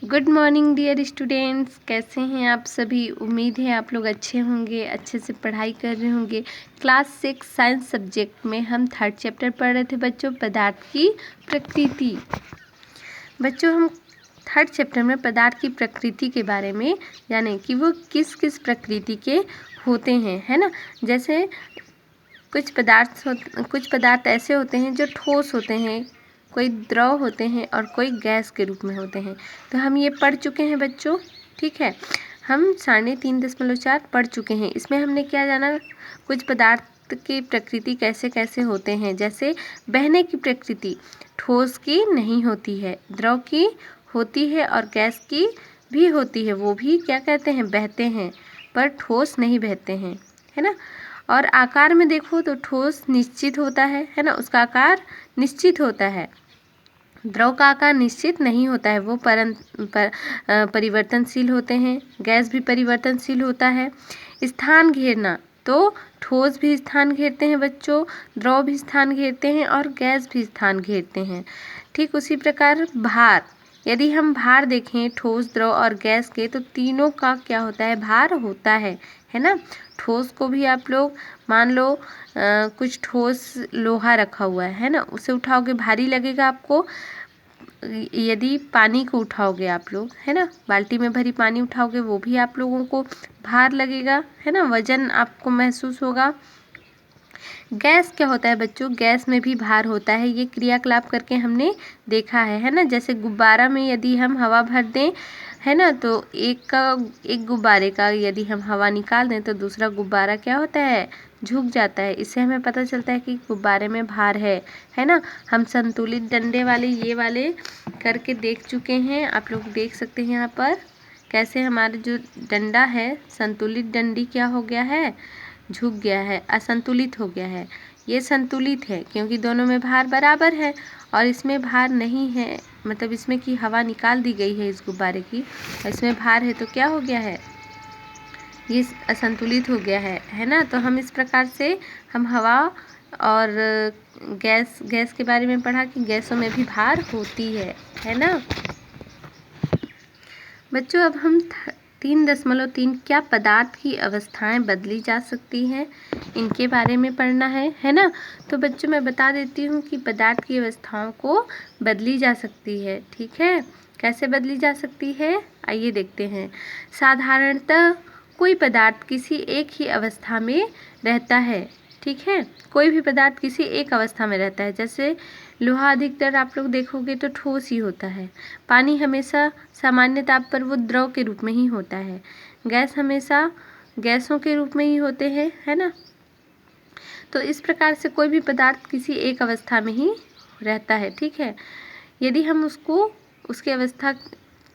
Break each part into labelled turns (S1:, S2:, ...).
S1: Good morning dear students, कैसे हैं आप सभी। उम्मीद है आप लोग अच्छे होंगे, अच्छे से पढ़ाई कर रहे होंगे। क्लास 6 साइंस सब्जेक्ट में हम 3rd चैप्टर पढ़ रहे थे बच्चों, पदार्थ की प्रकृति। बच्चों हम 3rd चैप्टर में पदार्थ की प्रकृति के बारे में जाने कि वो किस किस प्रकृति के होते हैं, है ना। जैसे कुछ पदार्थ ऐसे होते हैं जो ठोस होते हैं, कोई द्रव होते हैं और कोई गैस के रूप में होते हैं। तो हम ये पढ़ चुके हैं बच्चों, ठीक है। हम 3.5.4 पढ़ चुके हैं। इसमें हमने क्या जाना, कुछ पदार्थ की प्रकृति कैसे कैसे होते हैं। जैसे बहने की प्रकृति ठोस की नहीं होती है, द्रव की होती है और गैस की भी होती है। वो भी क्या कहते हैं, बहते हैं, पर ठोस नहीं बहते हैं, है ना। और आकार में देखो तो ठोस निश्चित होता है ना, उसका आकार निश्चित होता है। द्रव का आकार निश्चित नहीं होता है, वो परिवर्तनशील होते हैं। गैस भी परिवर्तनशील होता है। स्थान घेरना, तो ठोस भी स्थान घेरते हैं बच्चों, द्रव भी स्थान घेरते हैं और गैस भी स्थान घेरते हैं। ठीक उसी प्रकार भार, यदि हम भार देखें ठोस, द्रव और गैस के, तो तीनों का क्या होता है, भार होता है ना। ठोस को भी आप लोग मान लो कुछ ठोस लोहा रखा हुआ है ना, उसे उठाओगे भारी लगेगा आपको। यदि पानी को उठाओगे आप लोग, है ना, बाल्टी में भरी पानी उठाओगे, वो भी आप लोगों को भार लगेगा, है ना, वजन आपको महसूस होगा। गैस क्या होता है बच्चों, गैस में भी भार होता है। ये क्रियाकलाप करके हमने देखा है ना। जैसे गुब्बारा में यदि हम हवा भर दें, है ना, तो एक गुब्बारे का यदि हम हवा निकाल दें तो दूसरा गुब्बारा क्या होता है, झुक जाता है। इससे हमें पता चलता है कि गुब्बारे में भार है ना। हम संतुलित डंडे वाले ये वाले करके देख चुके हैं, आप लोग देख सकते हैं यहाँ पर कैसे हमारा जो डंडा है, संतुलित डंडी क्या हो गया है, झुक गया है, असंतुलित हो गया है। ये संतुलित है क्योंकि दोनों में भार बराबर है, और इसमें भार नहीं है, मतलब इसमें की हवा निकाल दी गई है इस गुब्बारे की, और इसमें भार है तो क्या हो गया है, ये असंतुलित हो गया है ना। तो हम इस प्रकार से हम हवा और गैस के बारे में पढ़ा कि गैसों में भी भार होती है ना। बच्चों अब हम 3.3 क्या पदार्थ की अवस्थाएं बदली जा सकती हैं, इनके बारे में पढ़ना है ना। तो बच्चों मैं बता देती हूँ कि पदार्थ की अवस्थाओं को बदली जा सकती है, ठीक है। कैसे बदली जा सकती है, आइए देखते हैं। साधारणतः कोई पदार्थ किसी एक ही अवस्था में रहता है, ठीक है। कोई भी पदार्थ किसी एक अवस्था में रहता है। जैसे लोहा अधिकतर आप लोग देखोगे तो ठोस ही होता है। पानी हमेशा सामान्य ताप पर वो द्रव के रूप में ही होता है। गैस हमेशा गैसों के रूप में ही होते हैं, है ना। तो इस प्रकार से कोई भी पदार्थ किसी एक अवस्था में ही रहता है, ठीक है। यदि हम उसकी अवस्था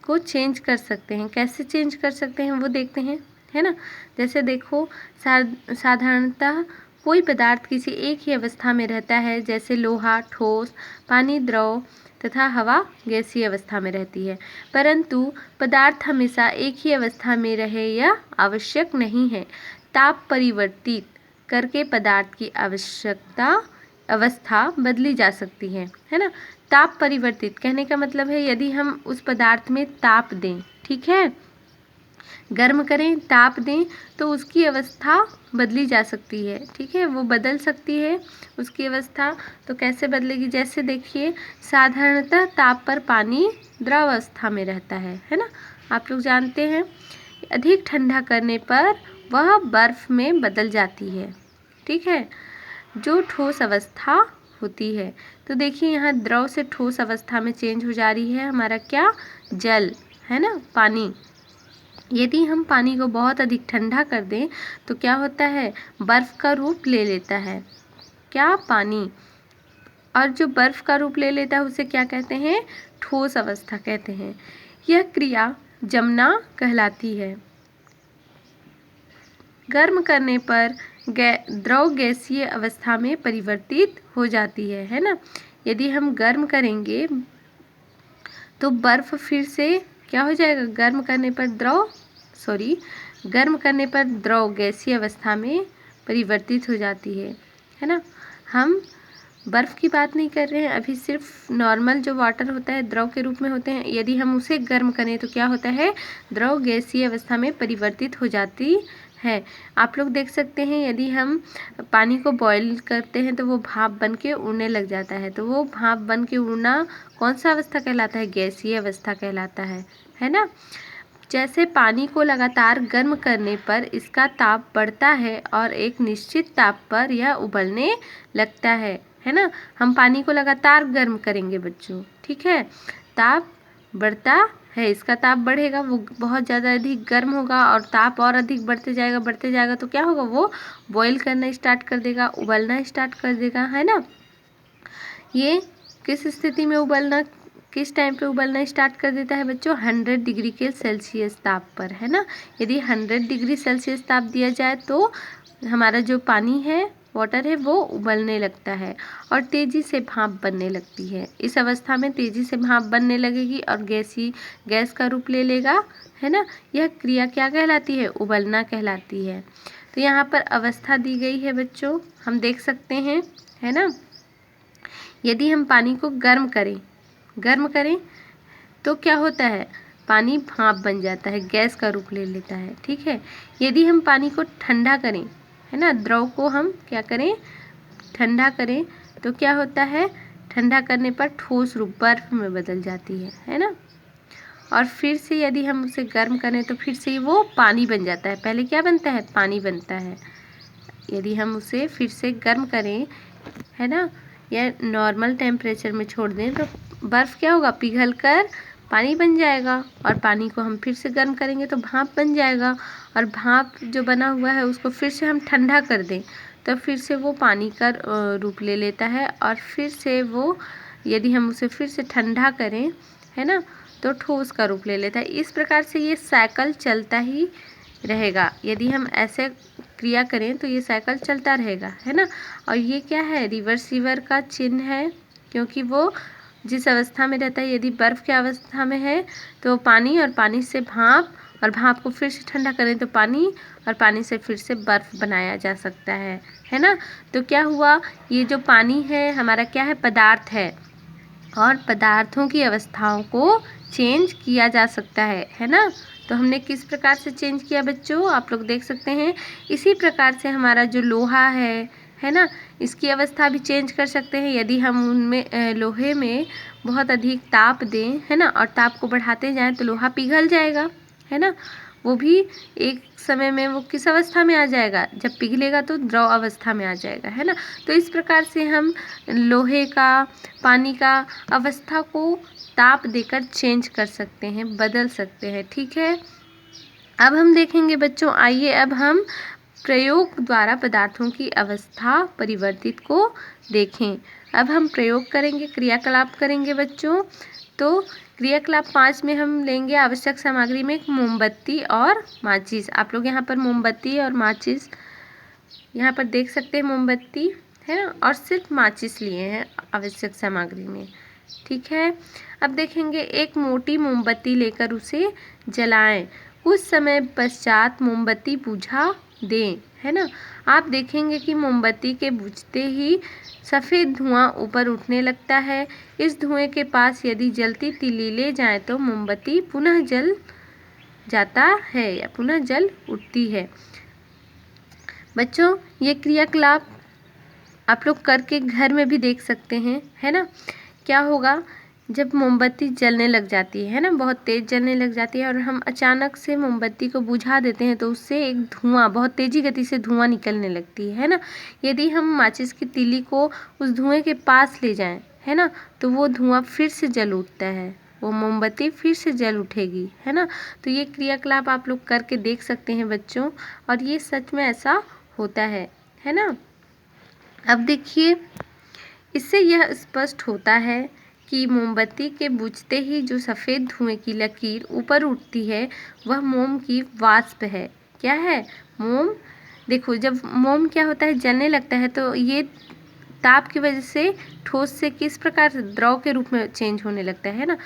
S1: को चेंज कर सकते हैं, कैसे चेंज कर सकते हैं वो देखते हैं, है ना। जैसे देखो साधारणतः कोई पदार्थ किसी एक ही अवस्था में रहता है। जैसे लोहा ठोस, पानी द्रव तथा हवा गैसीय अवस्था में रहती है। परंतु पदार्थ हमेशा एक ही अवस्था में रहे यह आवश्यक नहीं है। ताप परिवर्तित करके पदार्थ की अवस्था बदली जा सकती है ना। ताप परिवर्तित कहने का मतलब है यदि हम उस पदार्थ में ताप दें, ठीक है, गर्म करें, ताप दें, तो उसकी अवस्था बदली जा सकती है, ठीक है, वो बदल सकती है उसकी अवस्था। तो कैसे बदलेगी, जैसे देखिए साधारणतः ताप पर पानी द्रव अवस्था में रहता है ना, आप लोग जानते हैं। अधिक ठंडा करने पर वह बर्फ में बदल जाती है, ठीक है, जो ठोस अवस्था होती है। तो देखिए यहाँ द्रव से ठोस अवस्था में चेंज हो जा रही है हमारा क्या, जल, है ना, पानी। यदि हम पानी को बहुत अधिक ठंडा कर दें तो क्या होता है, बर्फ का रूप ले लेता है, क्या, पानी। और जो बर्फ का रूप ले लेता है उसे क्या कहते हैं, ठोस अवस्था कहते हैं। यह क्रिया जमना कहलाती है। गर्म करने पर द्रव गैसीय अवस्था में परिवर्तित हो जाती है ना। यदि हम गर्म करेंगे तो बर्फ फिर से क्या हो जाएगा, गर्म करने पर द्रव गैसीय अवस्था में परिवर्तित हो जाती है ना। हम बर्फ़ की बात नहीं कर रहे हैं, अभी सिर्फ नॉर्मल जो वाटर होता है द्रव के रूप में होते हैं। यदि हम उसे गर्म करें तो क्या होता है, द्रव गैसीय अवस्था में परिवर्तित हो जाती है। आप लोग देख सकते हैं यदि हम पानी को बॉईल करते हैं तो वो भाप बन के उड़ने लग जाता है। तो वो भाप बन के उड़ना कौन सा अवस्था कहलाता है, गैसीय अवस्था कहलाता है ना। जैसे पानी को लगातार गर्म करने पर इसका ताप बढ़ता है और एक निश्चित ताप पर यह उबलने लगता है ना। हम पानी को लगातार गर्म करेंगे बच्चों, ठीक है, ताप बढ़ता है, इसका ताप बढ़ेगा, वो बहुत ज़्यादा अधिक गर्म होगा और ताप और अधिक बढ़ते जाएगा तो क्या होगा, वो बॉईल करना स्टार्ट कर देगा, उबलना स्टार्ट कर देगा, है ना। ये किस स्थिति में उबलना, किस टाइम पे उबलना स्टार्ट कर देता है बच्चों, 100 डिग्री के सेल्सियस ताप पर, है ना। यदि 100 डिग्री सेल्सियस ताप दिया जाए तो हमारा जो पानी है, वाटर है, वो उबलने लगता है और तेज़ी से भाप बनने लगती है। इस अवस्था में तेज़ी से भाप बनने लगेगी और गैस का रूप ले लेगा, है ना। यह क्रिया क्या कहलाती है, उबलना कहलाती है। तो यहाँ पर अवस्था दी गई है बच्चों, हम देख सकते हैं, है ना। यदि हम पानी को गर्म करें तो क्या होता है, पानी भाप बन जाता है, गैस का रूप ले लेता है, ठीक है। यदि हम पानी को ठंडा करें, है ना, द्रव को हम क्या करें, ठंडा करें तो क्या होता है, ठंडा करने पर ठोस रूप बर्फ में बदल जाती है ना। और फिर से यदि हम उसे गर्म करें तो फिर से वो पानी बन जाता है। पहले क्या बनता है, पानी बनता है। यदि हम उसे फिर से गर्म करें, है ना, या नॉर्मल टेम्परेचर में छोड़ दें तो बर्फ़ क्या होगा, पिघल कर पानी बन जाएगा और पानी को हम फिर से गर्म करेंगे तो भाप बन जाएगा और भाप जो बना हुआ है उसको फिर से हम ठंडा कर दें तो फिर से वो पानी का रूप ले लेता है और फिर से वो, यदि हम उसे फिर से ठंडा करें, है ना, तो ठोस का रूप ले लेता है। इस प्रकार से ये साइकिल चलता ही रहेगा। यदि हम ऐसे क्रिया करें तो ये साइकिल चलता रहेगा, है ना। और ये क्या है, रिवर्सिवर का चिन्ह है, क्योंकि वो जिस अवस्था में रहता है, यदि बर्फ़ की अवस्था में है तो पानी और पानी से भाप और भाप को फिर से ठंडा करें तो पानी और पानी से फिर से बर्फ़ बनाया जा सकता है ना। तो क्या हुआ, ये जो पानी है हमारा क्या है, पदार्थ है और पदार्थों की अवस्थाओं को चेंज किया जा सकता है ना। तो हमने किस प्रकार से चेंज किया बच्चों, आप लोग देख सकते हैं। इसी प्रकार से हमारा जो लोहा है ना, इसकी अवस्था भी चेंज कर सकते हैं। यदि हम उनमें लोहे में बहुत अधिक ताप दें, है ना, और ताप को बढ़ाते जाएं तो लोहा पिघल जाएगा, है ना। वो भी एक समय में वो किस अवस्था में आ जाएगा, जब पिघलेगा तो द्रव अवस्था में आ जाएगा, है ना। तो इस प्रकार से हम लोहे का, पानी का अवस्था को ताप देकर चेंज कर सकते हैं, बदल सकते हैं, ठीक है। अब हम देखेंगे बच्चों, आइए अब हम प्रयोग द्वारा पदार्थों की अवस्था परिवर्तित को देखें। अब हम प्रयोग करेंगे, क्रियाकलाप करेंगे बच्चों। तो क्रियाकलाप 5 में हम लेंगे आवश्यक सामग्री में एक मोमबत्ती और माचिस। आप लोग यहाँ पर मोमबत्ती और माचिस यहाँ पर देख सकते हैं, मोमबत्ती है ना, और सिर्फ माचिस लिए हैं आवश्यक सामग्री में, ठीक है। अब देखेंगे, एक मोटी मोमबत्ती लेकर उसे जलाएं, कुछ समय पश्चात मोमबत्ती बुझा दें, है ना। आप देखेंगे कि मोमबत्ती के बुझते ही सफ़ेद धुआं ऊपर उठने लगता है। इस धुएं के पास यदि जलती तीली ले जाएं तो मोमबत्ती पुनः जल जाता है या पुनः जल उठती है। बच्चों, ये क्रियाकलाप आप लोग करके घर में भी देख सकते हैं, है ना। क्या होगा, जब मोमबत्ती जलने लग जाती है ना, बहुत तेज़ जलने लग जाती है और हम अचानक से मोमबत्ती को बुझा देते हैं तो उससे एक धुआं, बहुत तेज़ी गति से धुआं निकलने लगती है ना। यदि हम माचिस की तीली को उस धुएं के पास ले जाएं, है ना, तो वो धुआं फिर से जल उठता है, वो मोमबत्ती फिर से जल उठेगी, है ना। तो ये क्रियाकलाप आप लोग करके देख सकते हैं बच्चों, और ये सच में ऐसा होता है ना। अब देखिए, इससे यह स्पष्ट होता है कि मोमबत्ती के बुझते ही जो सफ़ेद धुएं की लकीर ऊपर उठती है वह मोम की वाष्प है। क्या है, मोम। देखो, जब मोम क्या होता है, जलने लगता है तो ये ताप की वजह से ठोस से किस प्रकार से द्रव के रूप में चेंज होने लगता है ना।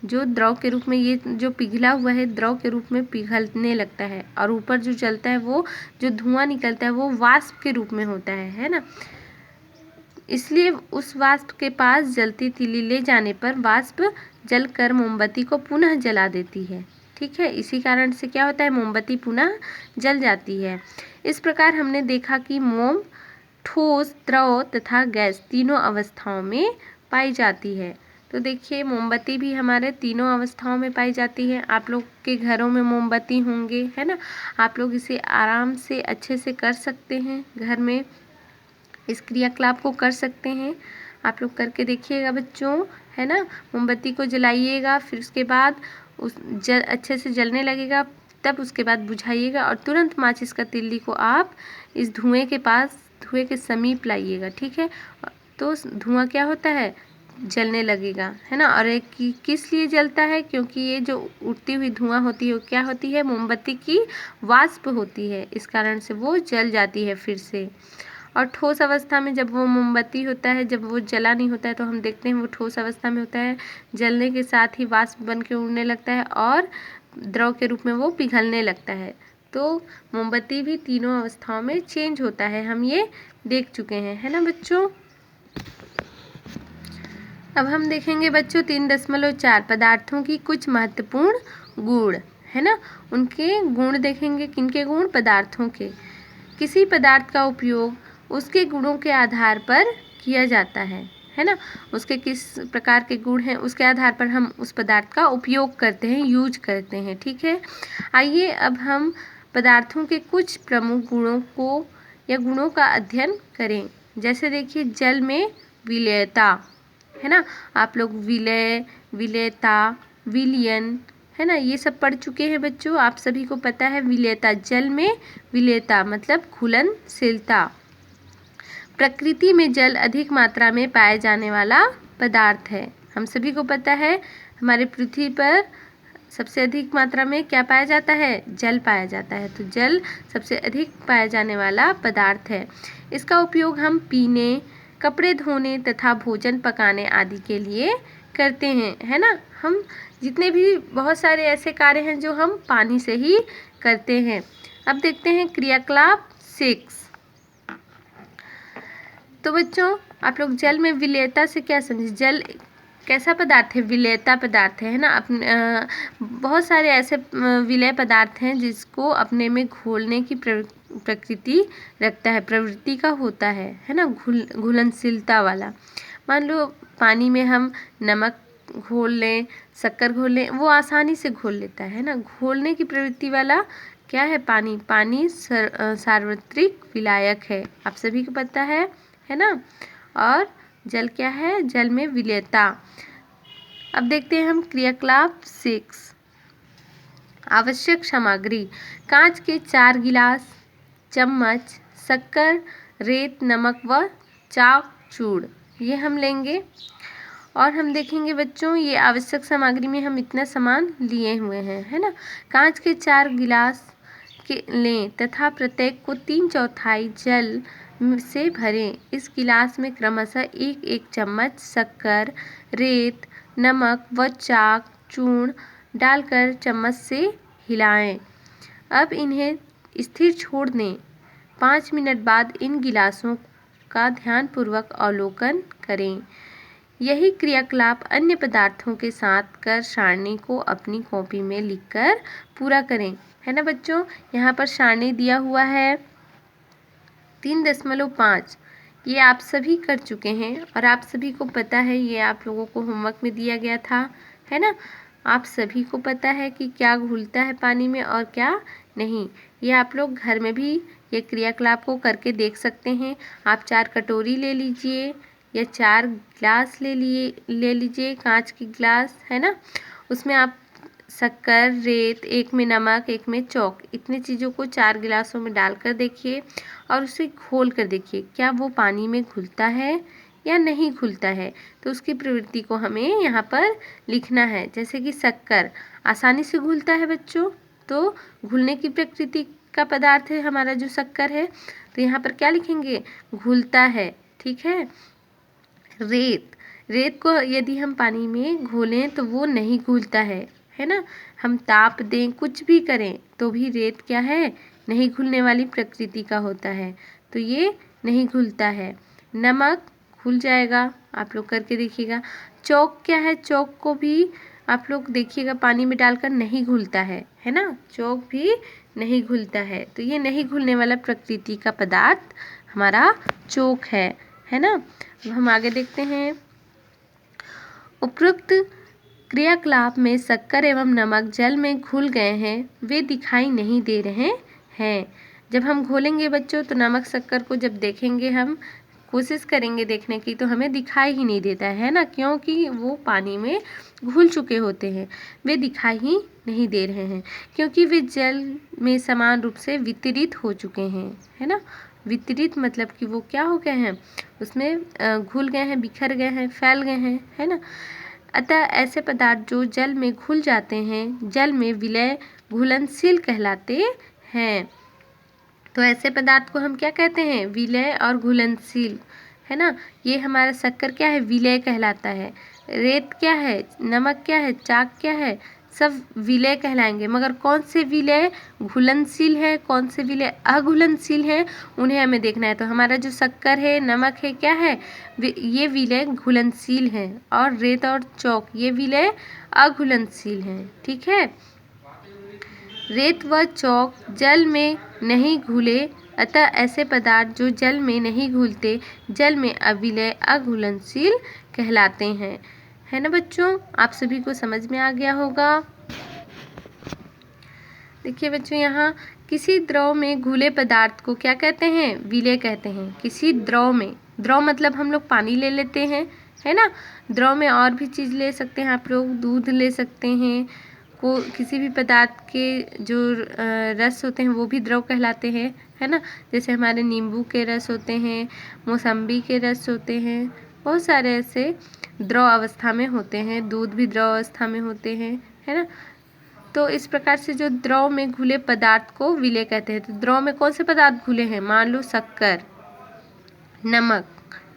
S1: जो द्रव के रूप में, ये जो पिघला हुआ है द्रव के रूप में पिघलने लगता है और ऊपर जो जलता है, वो जो धुआं निकलता है वो वाष्प के रूप में होता है ना। इसलिए उस वाष्प के पास जलती तीली ले जाने पर वाष्प जलकर मोमबत्ती को पुनः जला देती है। ठीक है, इसी कारण से क्या होता है, मोमबत्ती पुनः जल जाती है। इस प्रकार हमने देखा कि मोम ठोस, द्रव तथा गैस तीनों अवस्थाओं में पाई जाती है। तो देखिए मोमबत्ती भी हमारे तीनों अवस्थाओं में पाई जाती है। आप लोग के घरों में मोमबत्ती होंगे, है ना। आप लोग इसे आराम से अच्छे से कर सकते हैं, घर में इस क्रियाकलाप को कर सकते हैं। आप लोग करके देखिएगा बच्चों, है ना। मोमबत्ती को जलाइएगा, फिर उसके बाद अच्छे से जलने लगेगा, तब उसके बाद बुझाइएगा और तुरंत माचिस का तिल्ली को आप इस धुएं के पास, धुएं के समीप लाइएगा। ठीक है, तो धुआं क्या होता है, जलने लगेगा, है ना। और किस लिए जलता है, क्योंकि ये जो उड़ती हुई धुआं होती है वो क्या होती है, मोमबत्ती की वाष्प होती है, इस कारण से वो जल जाती है फिर से। और ठोस अवस्था में जब वो मोमबत्ती होता है, जब वो जला नहीं होता है, तो हम देखते हैं वो ठोस अवस्था में होता है, जलने के साथ ही वाष्प बन के उड़ने लगता है और द्रव के रूप में वो पिघलने लगता है। तो मोमबत्ती भी तीनों अवस्थाओं में चेंज होता है, हम ये देख चुके हैं, है ना बच्चों। अब हम देखेंगे बच्चों 3.4 पदार्थों की कुछ महत्वपूर्ण गुण, है ना। उनके गुण देखेंगे, किनके गुण, पदार्थों के। किसी पदार्थ का उपयोग उसके गुणों के आधार पर किया जाता है ना। उसके किस प्रकार के गुण हैं उसके आधार पर हम उस पदार्थ का उपयोग करते हैं, यूज करते हैं। ठीक है, आइए अब हम पदार्थों के कुछ प्रमुख गुणों को या गुणों का अध्ययन करें। जैसे देखिए जल में विलयता, है ना। आप लोग विलय, विलयता, विलयन, है ना, ये सब पढ़ चुके हैं बच्चों, आप सभी को पता है। विलयता, जल में विलयता मतलब घुलनशीलता। प्रकृति में जल अधिक मात्रा में पाए जाने वाला पदार्थ है। हम सभी को पता है हमारे पृथ्वी पर सबसे अधिक मात्रा में क्या पाया जाता है, जल पाया जाता है। तो जल सबसे अधिक पाया जाने वाला पदार्थ है। इसका उपयोग हम पीने, कपड़े धोने तथा भोजन पकाने आदि के लिए करते हैं, है ना। हम जितने भी बहुत सारे ऐसे कार्य हैं जो हम पानी से ही करते हैं। अब देखते हैं क्रियाकलाप 6। तो बच्चों आप लोग जल में विलयता से क्या समझे, जल कैसा पदार्थ है, विलयता पदार्थ है ना। बहुत सारे ऐसे विलय पदार्थ हैं जिसको अपने में घोलने की प्रकृति रखता है, प्रवृत्ति का होता है ना, घुलनशीलता वाला। मान लो पानी में हम नमक घोल लें, शक्कर घोल लें, वो आसानी से घोल लेता है ना। घोलने की प्रवृत्ति वाला क्या है, पानी। पानी सार्वत्रिक विलायक है, आप सभी को पता है ना। और जल क्या है, जल में विलयता। अब देखते हैं हम क्रियाकलाप 6। आवश्यक सामग्री, कांच के 4 गिलास, चम्मच, शक्कर, रेत, नमक व चाक चूड़, ये हम लेंगे। और हम देखेंगे बच्चों ये आवश्यक सामग्री में हम इतना सामान लिए हुए हैं, है ना। कांच के 4 गिलास के लें तथा प्रत्येक को 3/4 जल से भरें। इस गिलास में क्रमशः 1-1 चम्मच शक्कर, रेत, नमक व चाक चूर्ण डालकर चम्मच से हिलाएं। अब इन्हें स्थिर छोड़ दें। 5 मिनट बाद इन गिलासों का ध्यानपूर्वक अवलोकन करें। यही क्रियाकलाप अन्य पदार्थों के साथ कर सारणी को अपनी कॉपी में लिखकर पूरा करें, है ना बच्चों। यहाँ पर सारणी दिया हुआ है 3.5, ये आप सभी कर चुके हैं और आप सभी को पता है, ये आप लोगों को होमवर्क में दिया गया था, है ना। आप सभी को पता है कि क्या घुलता है पानी में और क्या नहीं। ये आप लोग घर में भी ये क्रियाकलाप को करके देख सकते हैं। आप 4 कटोरी ले लीजिए या 4 गिलास ले लीजिए, कांच की गिलास, है ना। उसमें आप शक्कर, रेत, एक में नमक, एक में चौक, इतनी चीज़ों को 4 गिलासों में डालकर देखिए और उसे घोल कर देखिए क्या वो पानी में घुलता है या नहीं घुलता है। तो उसकी प्रवृत्ति को हमें यहाँ पर लिखना है। जैसे कि शक्कर आसानी से घुलता है बच्चों, तो घुलने की प्रकृति का पदार्थ है हमारा जो शक्कर है, तो यहाँ पर क्या लिखेंगे, घुलता है। ठीक है। रेत को यदि हम पानी में घोलें तो वो नहीं घुलता है ना। हम ताप दें, कुछ भी करें तो भी रेत क्या है, नहीं घुलने वाली प्रकृति का होता है, तो ये नहीं घुलता है। नमक घुल जाएगा। आप लोग करके देखिएगा। चौक क्या है? चौक को भी आप लोग देखिएगा पानी में डालकर नहीं घुलता है ना, चौक भी नहीं घुलता है। तो ये नहीं घुलने वाला प्रकृति का पदार्थ हमारा चौक है ना। अब हम आगे देखते हैं। उपरोक्त क्रियाकलाप में शक्कर एवं नमक जल में घुल गए हैं, वे दिखाई नहीं दे रहे हैं। जब हम घोलेंगे बच्चों तो नमक शक्कर को जब देखेंगे, हम कोशिश करेंगे देखने की, तो हमें दिखाई ही नहीं देता है ना, क्योंकि वो पानी में घुल चुके होते हैं। वे दिखाई ही नहीं दे रहे हैं क्योंकि वे जल में समान रूप से वितरित हो चुके हैं, है ना। वितरित मतलब कि वो क्या हो गए हैं, उसमें घुल गए हैं, बिखर गए हैं, फैल गए हैं, है ना। अतः ऐसे पदार्थ जो जल में घुल जाते हैं जल में विलय घुलनशील कहलाते हैं। तो ऐसे पदार्थ को हम क्या कहते हैं? विलय और घुलनशील, है ना। ये हमारा शक्कर क्या है? विलय कहलाता है। रेत क्या है? नमक क्या है? चाक क्या है? सब विलय कहलाएंगे। मगर कौन से विलय घुलनशील है, कौन से विलय अघुलनशील है, उन्हें हमें देखना है। तो हमारा जो शक्कर है, नमक है, क्या है? ये विलय घुलनशील है। और रेत और चौक ये विलय अघुलनशील है। ठीक है। रेत व चौक जल में नहीं घुले, अतः ऐसे पदार्थ जो जल में नहीं घुलते जल में अविलय अघुलनशील कहलाते हैं, है ना बच्चों। आप सभी को समझ में आ गया होगा। देखिए बच्चों, यहाँ किसी द्रव में घुले पदार्थ को क्या कहते हैं? विलय कहते हैं। किसी द्रव में, द्रव मतलब हम लोग पानी ले लेते हैं, है ना। द्रव में और भी चीज़ ले सकते हैं आप लोग, दूध ले सकते हैं, को किसी भी पदार्थ के जो रस होते हैं वो भी द्रव कहलाते हैं, है ना। जैसे हमारे नींबू के रस होते हैं, मौसम्बी के रस होते हैं, बहुत सारे ऐसे द्रव अवस्था में होते हैं, दूध भी द्रव अवस्था में होते हैं, है ना। तो इस प्रकार से जो द्रव में घुले पदार्थ को विलय कहते हैं। तो द्रव में कौन से पदार्थ घुले हैं? मान लो शक्कर, नमक,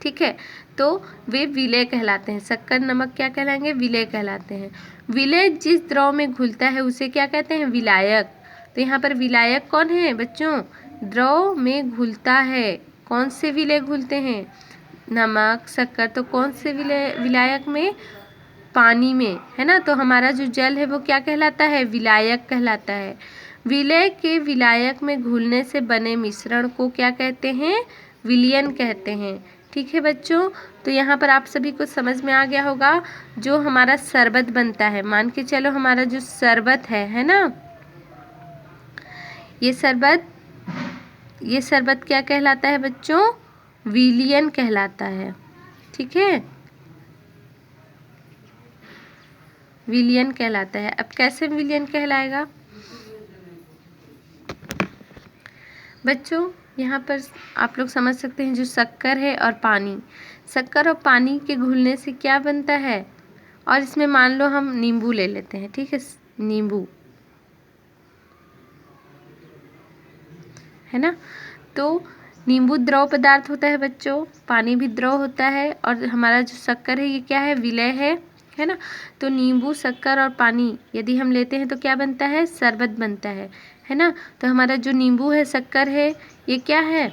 S1: ठीक है, तो वे विलय कहलाते हैं। शक्कर, नमक क्या कहलाएंगे? विलय कहलाते हैं। विलय जिस द्रव में घुलता है उसे क्या कहते हैं? विलायक। तो यहाँ पर विलायक कौन है बच्चों? द्रव में घुलता है। कौन से विलय घुलते हैं? नमक, शक्कर। तो कौन से विलायक में? पानी में, है ना। तो हमारा जो जल है वो क्या कहलाता है? विलायक कहलाता है। विलय के विलायक में घुलने से बने मिश्रण को क्या कहते हैं? विलयन कहते हैं। ठीक है बच्चों, तो यहाँ पर आप सभी को समझ में आ गया होगा। जो हमारा शरबत बनता है, मान के चलो हमारा जो शरबत है ना, ये शरबत क्या कहलाता है बच्चों? विलयन कहलाता है। ठीक है, विलयन कहलाता है। अब कैसे विलयन कहलाएगा बच्चों? यहाँ पर आप लोग समझ सकते हैं, जो शक्कर है और पानी, शक्कर और पानी के घुलने से क्या बनता है? और इसमें मान लो हम नींबू ले लेते हैं, ठीक है, नींबू, है ना। तो नींबू द्रव पदार्थ होता है बच्चों, पानी भी द्रव होता है, और हमारा जो शक्कर है ये क्या है? विलय है ना। तो नींबू, शक्कर और पानी यदि हम लेते हैं तो क्या बनता है? शरबत बनता है ना। तो हमारा जो नींबू है, शक्कर है, ये क्या है?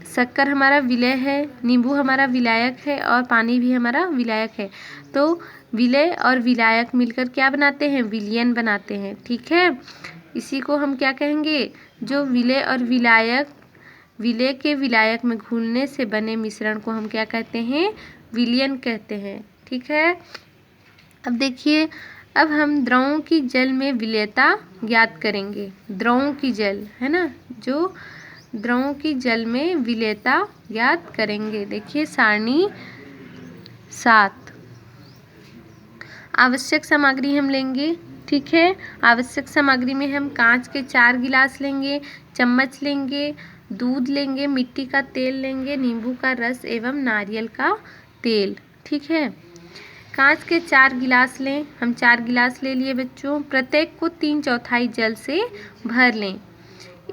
S1: शक्कर हमारा विलय है, नींबू हमारा विलायक है, और पानी भी हमारा विलायक है। तो विलय और विलायक मिलकर क्या बनाते हैं? विलयन बनाते हैं। ठीक है, इसी को हम क्या कहेंगे? जो विलय और विलायक, विलय के विलायक में घुलने से बने मिश्रण को हम क्या कहते हैं? विलयन कहते हैं। ठीक है, अब देखिए, अब हम द्रवों की जल में विलयता ज्ञात करेंगे। द्रवों की जल, है ना, जो द्रवों की जल में विलयता ज्ञात करेंगे। देखिए सारणी 7, आवश्यक सामग्री हम लेंगे। ठीक है, आवश्यक सामग्री में हम कांच के 4 गिलास लेंगे, चम्मच लेंगे, दूध लेंगे, मिट्टी का तेल लेंगे, नींबू का रस एवं नारियल का तेल। ठीक है, कांच के 4 गिलास लें, हम 4 गिलास ले लिए बच्चों। प्रत्येक को 3/4 जल से भर लें।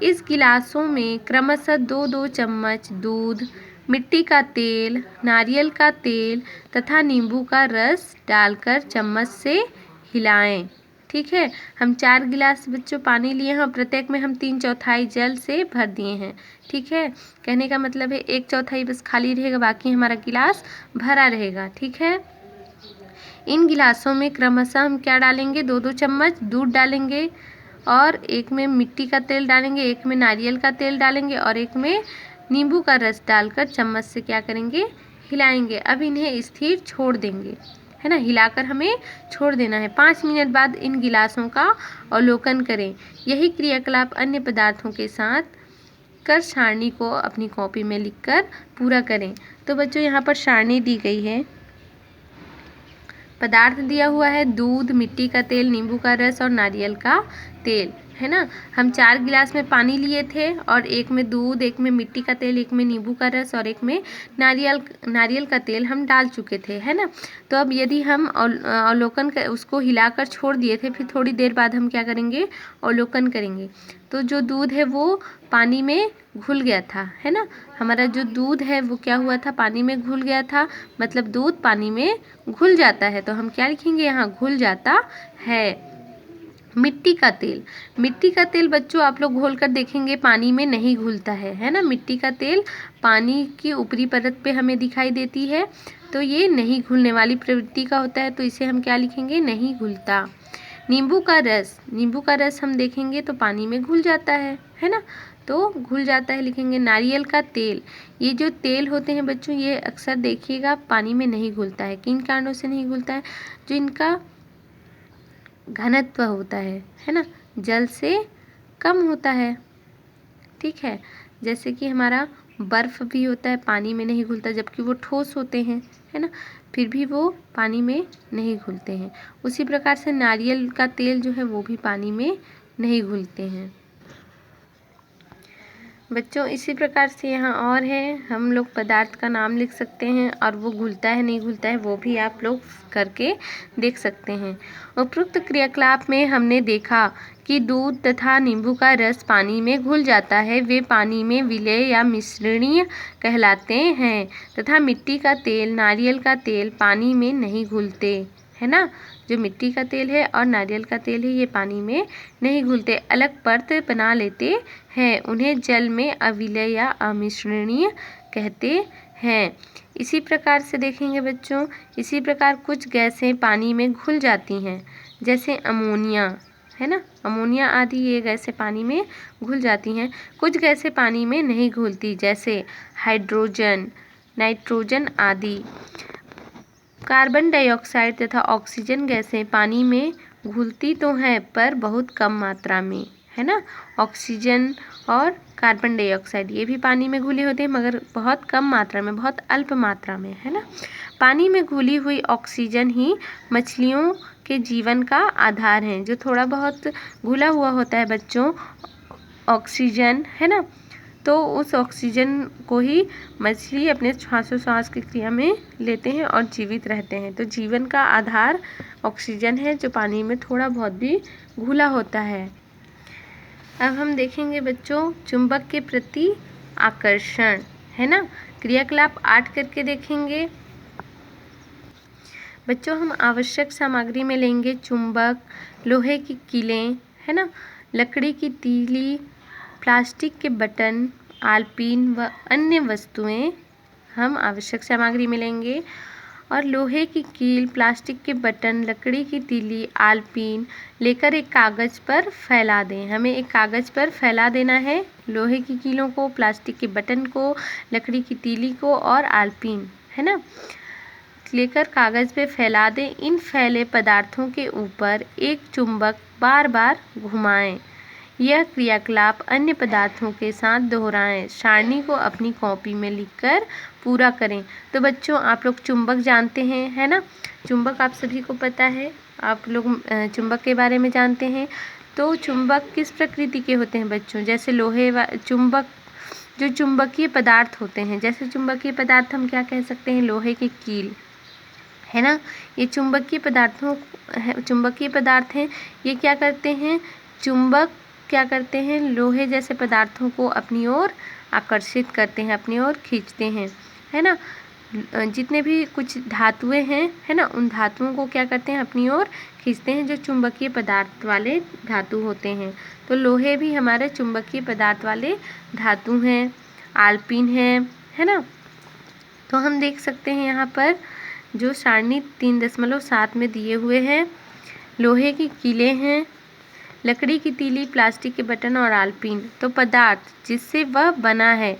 S1: इस गिलासों में क्रमशः 2-2 चम्मच दूध, मिट्टी का तेल, नारियल का तेल तथा नींबू का रस डालकर चम्मच से हिलाएं। ठीक है। हम 4 गिलास बच्चों पानी लिए हैं और प्रत्येक में हम 3/4 जल से भर दिए हैं। ठीक है, कहने का मतलब है 1/4 बस खाली रहेगा, बाकी हमारा गिलास भरा रहेगा। ठीक है, इन गिलासों में क्रमशः हम क्या डालेंगे, 2-2 चम्मच दूध डालेंगे और एक में मिट्टी का तेल डालेंगे, एक में नारियल का तेल डालेंगे और एक में नींबू का रस डालकर चम्मच से क्या करेंगे, हिलाएंगे। अब इन्हें स्थिर छोड़ देंगे, है ना, हिलाकर हमें छोड़ देना है। 5 मिनट बाद इन गिलासों का अवलोकन करें। यही क्रियाकलाप अन्य पदार्थों के साथ कर सारणी को अपनी कॉपी में लिखकर पूरा करें। तो बच्चों यहाँ पर सारणी दी गई है, पदार्थ दिया हुआ है दूध, मिट्टी का तेल, नींबू का रस और नारियल का तेल, है ना। हम 4 गिलास में पानी लिए थे और एक में दूध, एक में मिट्टी का तेल, एक में नींबू का रस और एक में नारियल का तेल हम डाल चुके थे, है ना। तो अब यदि हम अवलोकन उसको हिलाकर छोड़ दिए थे, फिर थोड़ी देर बाद हम क्या करेंगे, अवलोकन करेंगे। तो जो दूध है वो पानी में घुल गया था, है ना। हमारा जो दूध है वो क्या हुआ था, पानी में घुल गया था, मतलब दूध पानी में घुल जाता है। तो हम क्या लिखेंगे यहाँ, घुल जाता है। मिट्टी का तेल, मिट्टी का तेल बच्चों आप लोग घोल कर देखेंगे पानी में नहीं घुलता है ना। मिट्टी का तेल पानी की ऊपरी परत पे हमें दिखाई देती है, तो ये नहीं घुलने वाली प्रवृत्ति का होता है, तो इसे हम क्या लिखेंगे, नहीं घुलता। नींबू का रस, नींबू का रस हम देखेंगे तो पानी में घुल जाता है ना, तो घुल जाता है लिखेंगे। नारियल का तेल, ये जो तेल होते हैं बच्चों, ये अक्सर देखिएगा पानी में नहीं घुलता है। किन कारणों से नहीं घुलता है, जो इनका घनत्व होता है ना, जल से कम होता है। ठीक है, जैसे कि हमारा बर्फ़ भी होता है, पानी में नहीं घुलता, जबकि वो ठोस होते हैं, है ना, फिर भी वो पानी में नहीं घुलते हैं। उसी प्रकार से नारियल का तेल जो है वो भी पानी में नहीं घुलते हैं बच्चों। इसी प्रकार से यहाँ और है, हम लोग पदार्थ का नाम लिख सकते हैं और वो घुलता है नहीं घुलता है वो भी आप लोग करके देख सकते हैं। उपरोक्त क्रियाकलाप में हमने देखा कि दूध तथा नींबू का रस पानी में घुल जाता है, वे पानी में विलय या मिश्रणीय कहलाते हैं, तथा मिट्टी का तेल, नारियल का तेल पानी में नहीं घुलते, है ना। जो मिट्टी का तेल है और नारियल का तेल है ये पानी में नहीं घुलते, अलग परत बना लेते हैं, उन्हें जल में अविलय या अमिश्रणीय कहते हैं। इसी प्रकार से देखेंगे बच्चों, इसी प्रकार कुछ गैसें पानी में घुल जाती हैं, जैसे अमोनिया, है ना, अमोनिया आदि ये गैसें पानी में घुल जाती हैं। कुछ गैसें पानी में नहीं घुलती, जैसे हाइड्रोजन, नाइट्रोजन आदि। कार्बन डाइऑक्साइड तथा ऑक्सीजन गैसें पानी में घुलती तो हैं पर बहुत कम मात्रा में, है ना। ऑक्सीजन और कार्बन डाइऑक्साइड ये भी पानी में घुले होते हैं, मगर बहुत कम मात्रा में, बहुत अल्प मात्रा में, है ना। पानी में घुली हुई ऑक्सीजन ही मछलियों के जीवन का आधार है। जो थोड़ा बहुत घुला हुआ होता है बच्चों ऑक्सीजन, है ना, तो उस ऑक्सीजन को ही मछली अपने श्वासोच्छ्वास की क्रिया में लेते हैं और जीवित रहते हैं। तो जीवन का आधार ऑक्सीजन है, जो पानी में थोड़ा बहुत भी घुला होता है। अब हम देखेंगे बच्चों चुंबक के प्रति आकर्षण, है ना। क्रियाकलाप 8 करके देखेंगे बच्चों। हम आवश्यक सामग्री में लेंगे चुंबक, लोहे की कीलें, है ना, लकड़ी की तीली, प्लास्टिक के बटन, आलपीन व अन्य वस्तुएं हम आवश्यक सामग्री में लेंगे। और लोहे की कील, प्लास्टिक के बटन, लकड़ी की तीली, आलपीन लेकर एक कागज़ पर फैला दें। हमें एक कागज़ पर फैला देना है लोहे की कीलों को, प्लास्टिक के बटन को, लकड़ी की तीली को और आलपीन, है ना, लेकर कागज़ पे फैला दें। इन फैले पदार्थों के ऊपर एक चुंबक बार बार घुमाएं। यह क्रियाकलाप अन्य पदार्थों के साथ दोहराएं। सारणी को अपनी कॉपी में लिखकर पूरा करें। तो बच्चों आप लोग चुंबक जानते हैं, है ना, चुंबक आप सभी को पता है, आप लोग चुंबक के बारे में जानते हैं। तो चुंबक किस प्रकृति के होते हैं बच्चों, जैसे लोहे चुंबक, जो चुंबकीय पदार्थ होते हैं, जैसे चुंबकीय पदार्थ हम क्या कह सकते हैं, लोहे की कील, है ना, ये चुंबकीय पदार्थ हैं। ये क्या करते हैं, चुंबक क्या करते हैं, लोहे जैसे पदार्थों को अपनी ओर आकर्षित करते हैं, अपनी ओर खींचते हैं, है ना। जितने भी कुछ धातुएं हैं, है ना, उन धातुओं को क्या करते हैं, अपनी ओर खींचते हैं, जो चुंबकीय पदार्थ वाले धातु होते हैं। तो लोहे भी हमारे चुंबकीय पदार्थ वाले धातु हैं, आल्पिन है ना। तो हम देख सकते हैं यहाँ पर जो सारणी 3.7 में दिए हुए हैं, लोहे की कीलें हैं, लकड़ी की तीली, प्लास्टिक के बटन और आल्पिन। तो पदार्थ जिससे वह बना है,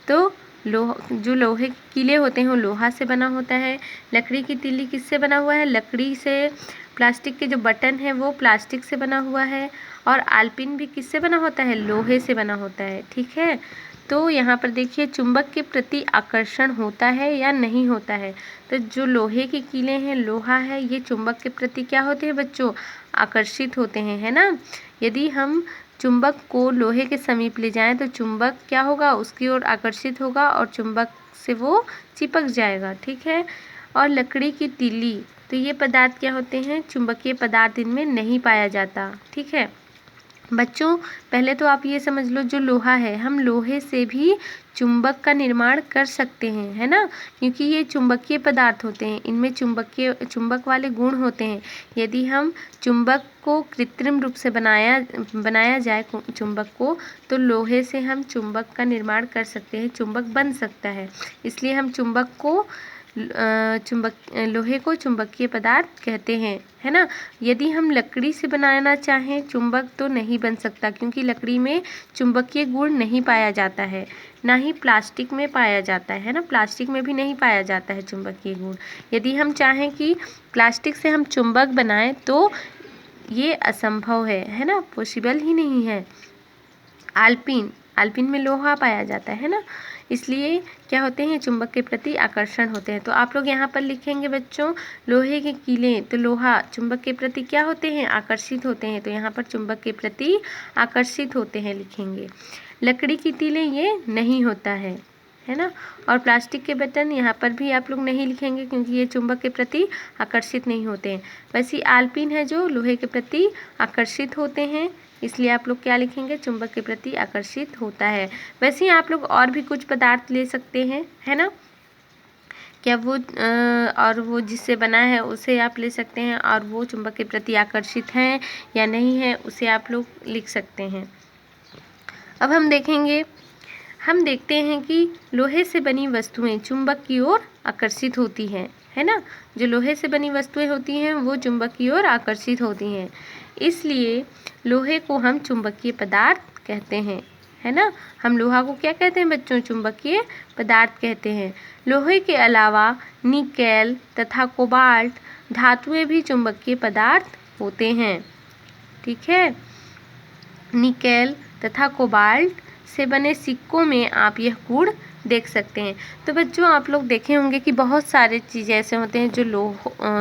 S1: तो जो लोहे की कीले होते हैं वो लोहा से बना होता है, लकड़ी की तीली किससे बना हुआ है, लकड़ी से, प्लास्टिक के जो बटन है वो प्लास्टिक से बना हुआ है, और आल्पिन भी किससे बना होता है, लोहे से बना होता है। ठीक है, तो यहाँ पर देखिए चुंबक के प्रति आकर्षण होता है या नहीं होता है। तो जो लोहे की कीलें हैं, लोहा है, ये चुंबक के प्रति क्या होते हैं बच्चों, आकर्षित होते हैं, है ना। यदि हम चुंबक को लोहे के समीप ले जाएं तो चुंबक क्या होगा, उसकी ओर आकर्षित होगा और चुंबक से वो चिपक जाएगा। ठीक है, और लकड़ी की तीली, तो ये पदार्थ क्या होते हैं, चुंबकीय पदार्थ इनमें नहीं पाया जाता। ठीक है बच्चों, पहले तो आप ये समझ लो, जो लोहा है, हम लोहे से भी चुंबक का निर्माण कर सकते हैं, है ना, क्योंकि ये चुंबकीय पदार्थ होते हैं, इनमें चुंबक वाले गुण होते हैं। यदि हम चुंबक को कृत्रिम रूप से बनाया जाए चुंबक को, तो लोहे से हम चुंबक का निर्माण कर सकते हैं, चुंबक बन सकता है। इसलिए हम लोहे को चुंबकीय पदार्थ कहते हैं, है ना। यदि हम लकड़ी से बनाना चाहें चुंबक, तो नहीं बन सकता, क्योंकि लकड़ी में चुंबकीय गुण नहीं पाया जाता है, ना ही प्लास्टिक में पाया जाता है ना, प्लास्टिक में भी नहीं पाया जाता है चुंबकीय गुण। यदि हम चाहें कि प्लास्टिक से हम चुंबक बनाएं तो ये असंभव है ना, पॉसिबल ही नहीं है। आल्पिन में लोहा पाया जाता है ना, इसलिए क्या होते हैं, चुंबक के प्रति आकर्षण होते हैं। तो आप लोग यहाँ पर लिखेंगे बच्चों, लोहे की कीलें, तो लोहा चुंबक के प्रति क्या होते हैं, आकर्षित होते हैं, तो यहाँ पर चुंबक के प्रति आकर्षित होते हैं लिखेंगे। लकड़ी की तीलें ये नहीं होता है ना, और प्लास्टिक के बटन यहाँ पर भी आप लोग नहीं लिखेंगे, क्योंकि ये चुंबक के प्रति आकर्षित नहीं होते हैं। वैसे आल्पिन है जो लोहे के प्रति आकर्षित होते हैं, इसलिए आप लोग क्या लिखेंगे, चुंबक के प्रति आकर्षित होता है। वैसे ही आप लोग और भी कुछ पदार्थ ले सकते हैं, है ना, क्या वो जिससे बना है उसे आप ले सकते हैं, और वो चुंबक के प्रति आकर्षित हैं या नहीं है उसे आप लोग लिख सकते हैं। अब हम देखते हैं कि लोहे से बनी वस्तुएं चुंबक की ओर आकर्षित होती हैं, है ना। जो लोहे से बनी वस्तुएं होती हैं वो चुंबक की ओर आकर्षित होती हैं, इसलिए लोहे को हम चुंबकीय पदार्थ कहते हैं, है ना। हम लोहा को क्या कहते हैं बच्चों, चुंबकीय पदार्थ कहते हैं। लोहे के अलावा निकेल तथा कोबाल्ट धातुएं भी चुंबकीय पदार्थ होते हैं। ठीक है, निकेल तथा कोबाल्ट से बने सिक्कों में आप यह गुण देख सकते हैं। तो बच्चों, आप लोग देखे होंगे कि बहुत सारे चीज़ें ऐसे होते हैं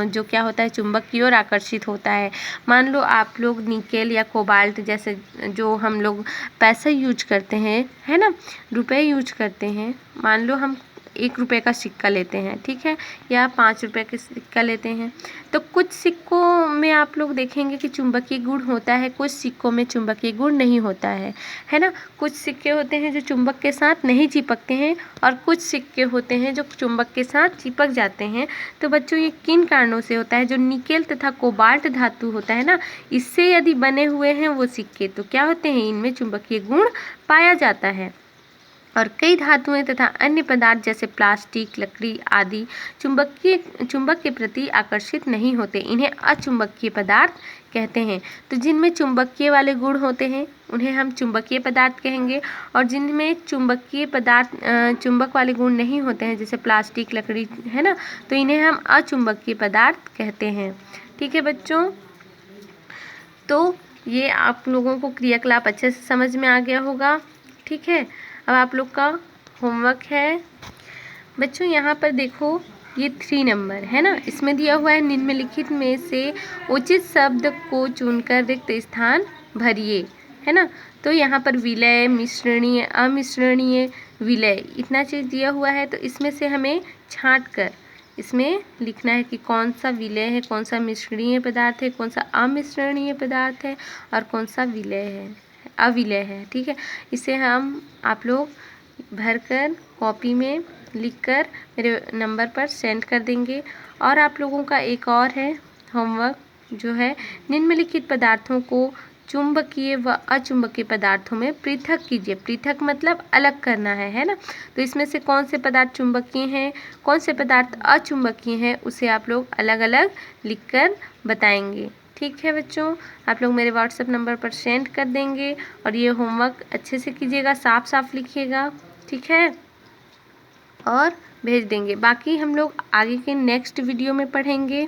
S1: जो क्या होता है, चुंबक की ओर आकर्षित होता है। मान लो आप लोग निकेल या कोबाल्ट जैसे जो हम लोग पैसा यूज करते हैं, है ना, रुपए यूज करते हैं, मान लो हम 1 रुपये का सिक्का लेते हैं, ठीक है, या 5 रुपये का सिक्का लेते हैं, तो कुछ सिक्कों में आप लोग देखेंगे कि चुंबकीय गुण होता है, कुछ सिक्कों में चुंबकीय गुण नहीं होता है ना। कुछ सिक्के होते हैं जो चुंबक के साथ नहीं चिपकते हैं, और कुछ सिक्के होते हैं जो चुंबक के साथ चिपक जाते हैं। तो बच्चों, ये किन कारणों से होता है, जो निकेल तथा कोबाल्ट धातु होता है ना, इससे यदि बने हुए हैं वो सिक्के, तो क्या होते हैं, इनमें चुंबकीय गुण पाया जाता है। और कई धातुएं तथा अन्य पदार्थ जैसे प्लास्टिक, लकड़ी आदि चुंबक के प्रति आकर्षित नहीं होते, इन्हें अचुंबकीय पदार्थ कहते हैं। तो जिनमें चुंबकीय वाले गुण होते हैं उन्हें हम चुंबकीय पदार्थ कहेंगे, और जिनमें चुंबक वाले गुण नहीं होते हैं, जैसे प्लास्टिक, लकड़ी, है ना, तो इन्हें हम अचुंबकीय पदार्थ कहते हैं। ठीक है बच्चों, तो ये आप लोगों को क्रियाकलाप अच्छे से समझ में आ गया होगा। ठीक है, अब आप लोग का होमवर्क है बच्चों, यहाँ पर देखो ये 3 नंबर है ना, इसमें दिया हुआ है निम्नलिखित में से उचित शब्द को चुनकर रिक्त स्थान भरिए, है ना। तो यहाँ पर विलय, मिश्रणीय, अमिश्रणीय, विलय, इतना चीज़ दिया हुआ है, तो इसमें से हमें छांट कर इसमें लिखना है कि कौन सा विलय है, कौन सा मिश्रणीय पदार्थ है, कौन सा अमिश्रणीय पदार्थ है, और कौन सा अविलय है। ठीक है, इसे आप लोग भरकर कॉपी में लिखकर मेरे नंबर पर सेंड कर देंगे। और आप लोगों का एक और है होमवर्क, जो है निम्नलिखित पदार्थों को चुंबकीय व अचुंबकीय पदार्थों में पृथक कीजिए। पृथक मतलब अलग करना है ना। तो इसमें से कौन से पदार्थ चुंबकीय हैं, कौन से पदार्थ अचुंबकीय हैं, उसे आप लोग अलग अलग लिखकर बताएंगे। ठीक है बच्चों, आप लोग मेरे व्हाट्सएप नंबर पर सेंड कर देंगे और ये होमवर्क अच्छे से कीजिएगा, साफ साफ लिखिएगा, ठीक है, और भेज देंगे। बाकी हम लोग आगे के नेक्स्ट वीडियो में पढ़ेंगे।